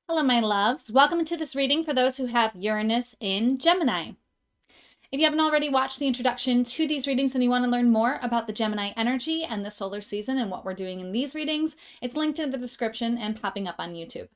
Hello, my loves. Welcome to this reading for those who have Uranus in Gemini. If you haven't already watched the introduction to these readings and you want to learn more about the Gemini energy and the solar season and what we're doing in these readings, it's linked in the description and popping up on YouTube.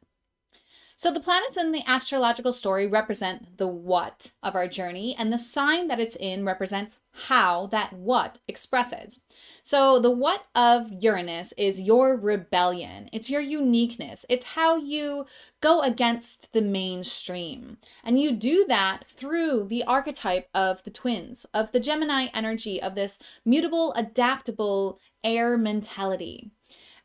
So the planets in the astrological story represent the what of our journey, and the sign that it's in represents how that what expresses. So the what of Uranus is your rebellion. It's your uniqueness. It's how you go against the mainstream. And you do that through the archetype of the twins, of the Gemini energy, of this mutable, adaptable air mentality.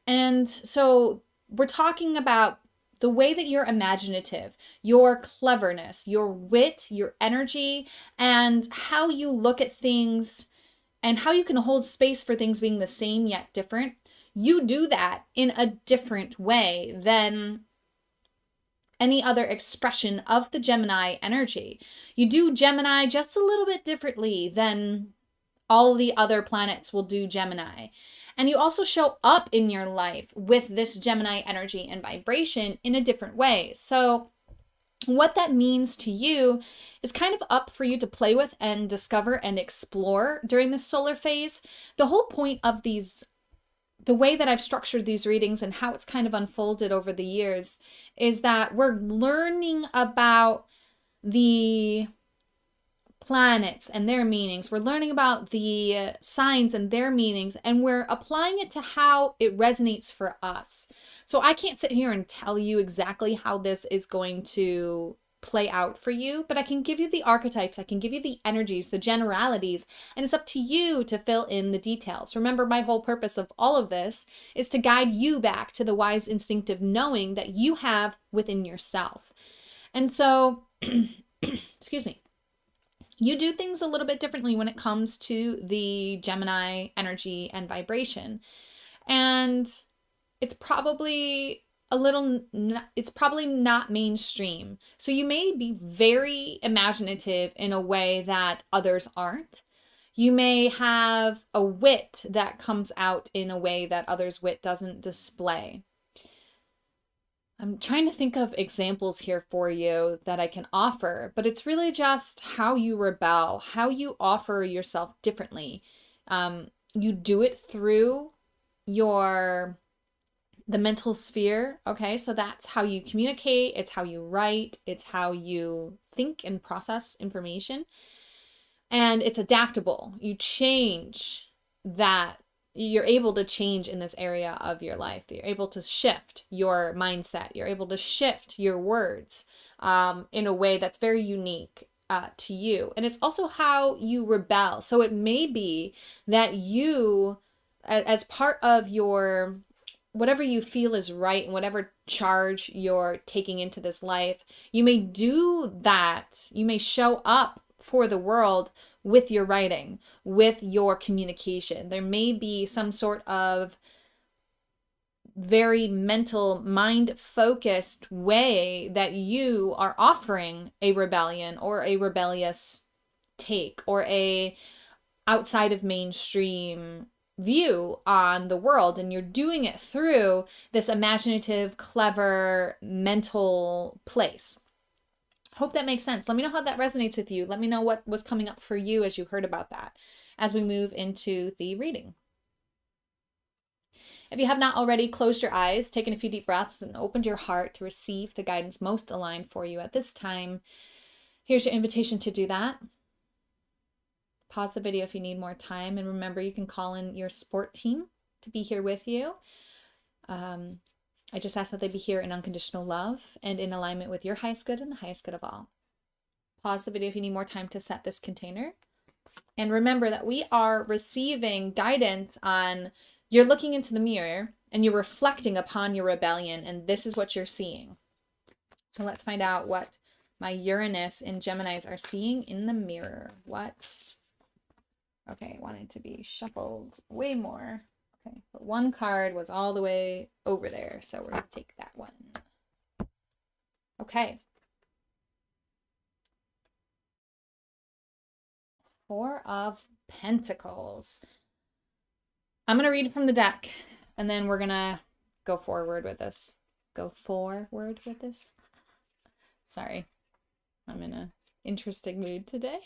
And so we're talking about the way that you're imaginative, your cleverness, your wit, your energy, and how you look at things and how you can hold space for things being the same yet different. You do that in a different way than any other expression of the Gemini energy. You do Gemini just a little bit differently than all the other planets will do Gemini. And you also show up in your life with this Gemini energy and vibration in a different way. So what that means to you is kind of up for you to play with and discover and explore during the solar phase. The whole point of these, the way that I've structured these readings and how it's kind of unfolded over the years, is that we're learning about the planets and their meanings. We're learning about the signs and their meanings, and we're applying it to how it resonates for us. So I can't sit here and tell you exactly how this is going to play out for you, but I can give you the archetypes, I can give you the energies, the generalities, and it's up to you to fill in the details. Remember, my whole purpose of all of this is to guide you back to the wise instinctive knowing that you have within yourself. And so, excuse me, you do things a little bit differently when it comes to the Gemini energy and vibration. And it's probably it's probably not mainstream. So you may be very imaginative in a way that others aren't. You may have a wit that comes out in a way that others' wit doesn't display. I'm trying to think of examples here for you that I can offer, but it's really just how you rebel, how you offer yourself differently. You do it through the mental sphere. Okay, so that's how you communicate, it's how you write, it's how you think and process information. And it's adaptable. You change that. You're able to change in this area of your life. You're able to shift your mindset. You're able to shift your words in a way that's very unique to you. And it's also how you rebel. So it may be that you, as part of your, whatever you feel is right and whatever charge you're taking into this life, you may do that. You may show up for the world with your writing, with your communication. There may be some sort of very mental, mind-focused way that you are offering a rebellion or a rebellious take or a outside of mainstream view on the world, and you're doing it through this imaginative, clever, mental place. Hope that makes sense. Let me know how that resonates with you. Let me know what was coming up for you as you heard about that as we move into the reading. If you have not already closed your eyes, taken a few deep breaths, and opened your heart to receive the guidance most aligned for you at this time, here's your invitation to do that. Pause the video if you need more time, and remember, you can call in your support team to be here with you. I just ask that they be here in unconditional love and in alignment with your highest good and the highest good of all. Pause the video if you need more time to set this container. And remember that we are receiving guidance on, you're looking into the mirror and you're reflecting upon your rebellion, and this is what you're seeing. So let's find out what my Uranus and Geminis are seeing in the mirror. What? Okay, I want it to be shuffled way more. Okay, but one card was all the way over there, so we're going to take that one. Okay. Four of Pentacles. I'm going to read from the deck, and then we're going to go forward with this. go forward with this. Sorry, I'm in a interesting mood today.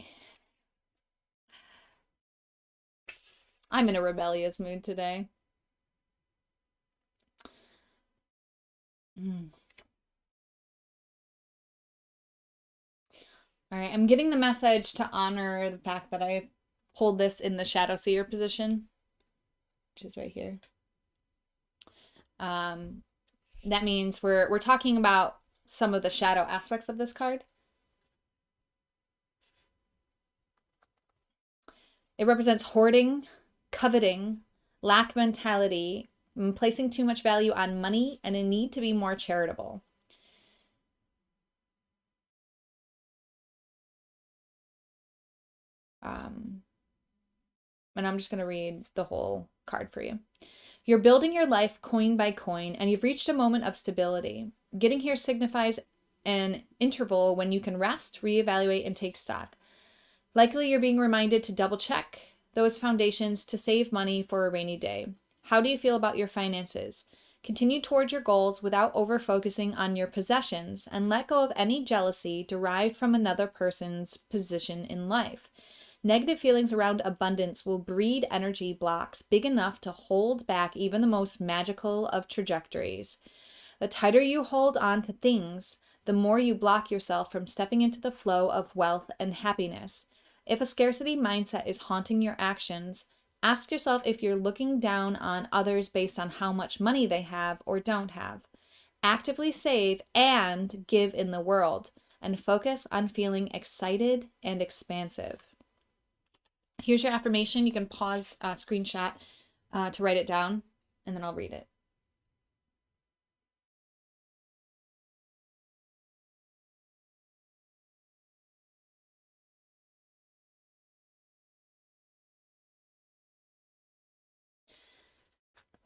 I'm in a rebellious mood today. All right, I'm getting the message to honor the fact that I pulled this in the Shadow Seer position, which is right here. That means we're talking about some of the shadow aspects of this card. It represents hoarding, coveting, lack mentality, placing too much value on money, and a need to be more charitable. And I'm just going to read the whole card for you. You're building your life coin by coin, and you've reached a moment of stability. Getting here signifies an interval when you can rest, reevaluate, and take stock. Likely you're being reminded to double check those foundations to save money for a rainy day. How do you feel about your finances? Continue towards your goals without over-focusing on your possessions, and let go of any jealousy derived from another person's position in life. Negative feelings around abundance will breed energy blocks big enough to hold back even the most magical of trajectories. The tighter you hold on to things, the more you block yourself from stepping into the flow of wealth and happiness. If a scarcity mindset is haunting your actions, ask yourself if you're looking down on others based on how much money they have or don't have. Actively save and give in the world, and focus on feeling excited and expansive. Here's your affirmation. You can pause, screenshot to write it down, and then I'll read it.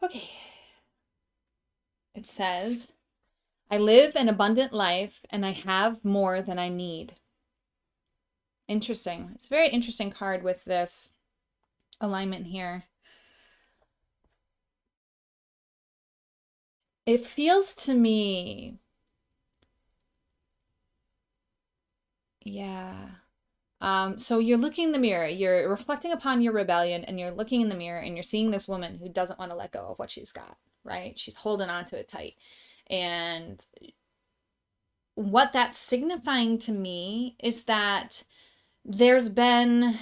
Okay. It says, I live an abundant life and I have more than I need. Interesting. It's a very interesting card with this alignment here. It feels to me, yeah. So you're looking in the mirror, you're reflecting upon your rebellion, and you're looking in the mirror and you're seeing this woman who doesn't want to let go of what she's got, right? She's holding on to it tight. And what that's signifying to me is that there's been,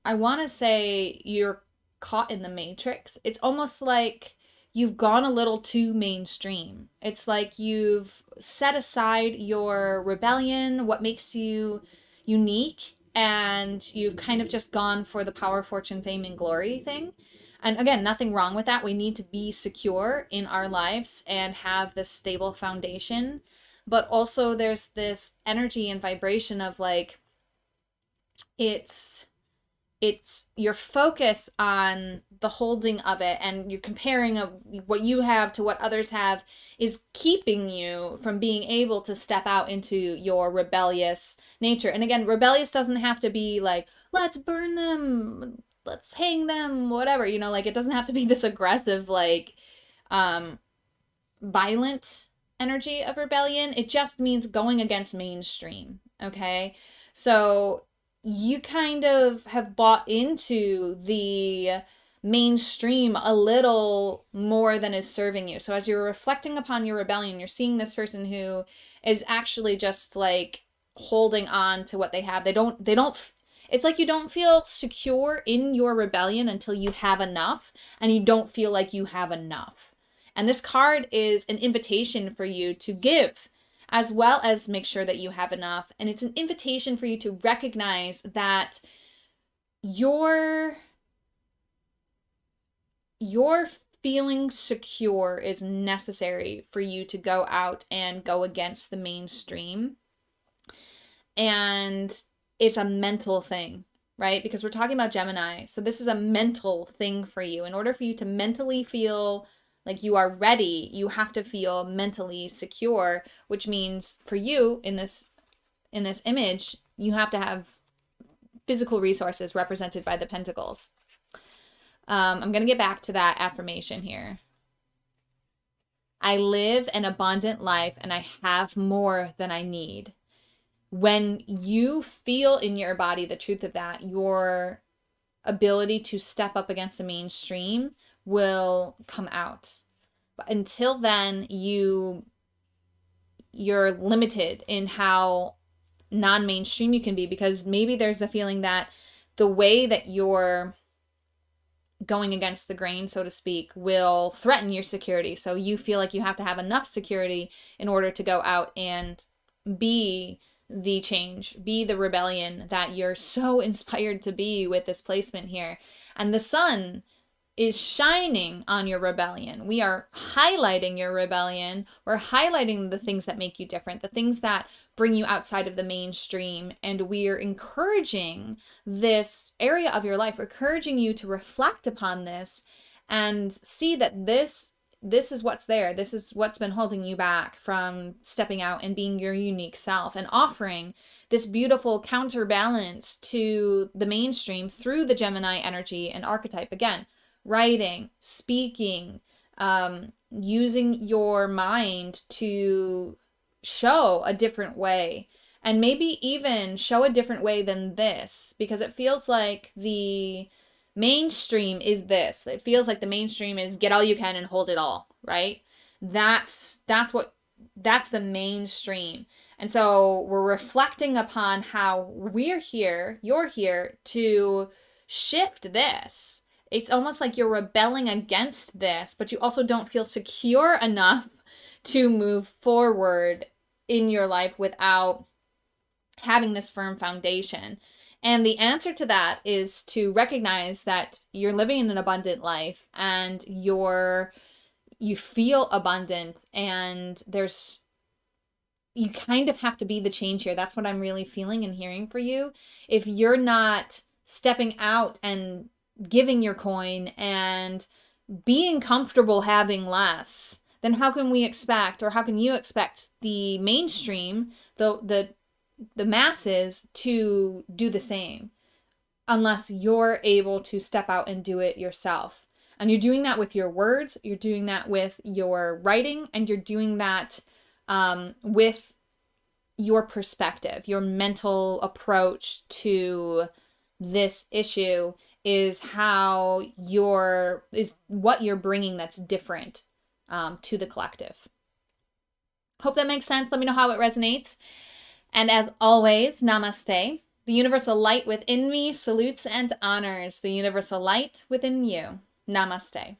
I want to say, you're caught in the matrix. It's almost like you've gone a little too mainstream. It's like you've set aside your rebellion, what makes you unique, and you've kind of just gone for the power, fortune, fame, and glory thing. And again, nothing wrong with that. We need to be secure in our lives and have this stable foundation. But also there's this energy and vibration of like, it's your focus on the holding of it, and you're comparing what you have to what others have is keeping you from being able to step out into your rebellious nature. And again, rebellious doesn't have to be like, let's burn them, let's hang them, whatever, you know, like it doesn't have to be this aggressive, like, violent energy of rebellion. It just means going against mainstream. Okay. So you kind of have bought into the mainstream a little more than is serving you. So as you're reflecting upon your rebellion, you're seeing this person who is actually just like holding on to what they have. They don't, it's like you don't feel secure in your rebellion until you have enough, and you don't feel like you have enough. And this card is an invitation for you to give, as well as make sure that you have enough. And it's an invitation for you to recognize that your feeling secure is necessary for you to go out and go against the mainstream. And it's a mental thing, right? Because we're talking about Gemini. So this is a mental thing for you. In order for you to mentally feel like you are ready, you have to feel mentally secure, which means for you in this image, you have to have physical resources represented by the pentacles. I'm going to get back to that affirmation here. I live an abundant life and I have more than I need. When you feel in your body the truth of that, your ability to step up against the mainstream will come out. But until then, you're limited in how non-mainstream you can be, because maybe there's a feeling that the way that you're going against the grain, so to speak, will threaten your security. So you feel like you have to have enough security in order to go out and be the change, be the rebellion that you're so inspired to be with this placement here. And the sun is shining on your rebellion. We are highlighting your rebellion. We're highlighting the things that make you different, the things that bring you outside of the mainstream. And we're encouraging this area of your life, encouraging you to reflect upon this and see that this is what's there. This is what's been holding you back from stepping out and being your unique self and offering this beautiful counterbalance to the mainstream through the Gemini energy and archetype. Again, writing, speaking, using your mind to show a different way, and maybe even show a different way than this, because it feels like the mainstream is this. It feels like the mainstream is get all you can and hold it all, right? That's the mainstream. And so we're reflecting upon how you're here to shift this. It's almost like you're rebelling against this, but you also don't feel secure enough to move forward in your life without having this firm foundation. And the answer to that is to recognize that you're living in an abundant life and you feel abundant, and you kind of have to be the change here. That's what I'm really feeling and hearing for you. If you're not stepping out and giving your coin and being comfortable having less, then how can we expect, or how can you expect the mainstream, the masses, to do the same unless you're able to step out and do it yourself? And you're doing that with your words, you're doing that with your writing, and you're doing that with your perspective, your mental approach to this issue is what you're bringing that's different to the collective. Hope that makes sense. Let me know how it resonates. And as always, namaste. The universal light within me salutes and honors the universal light within you. Namaste.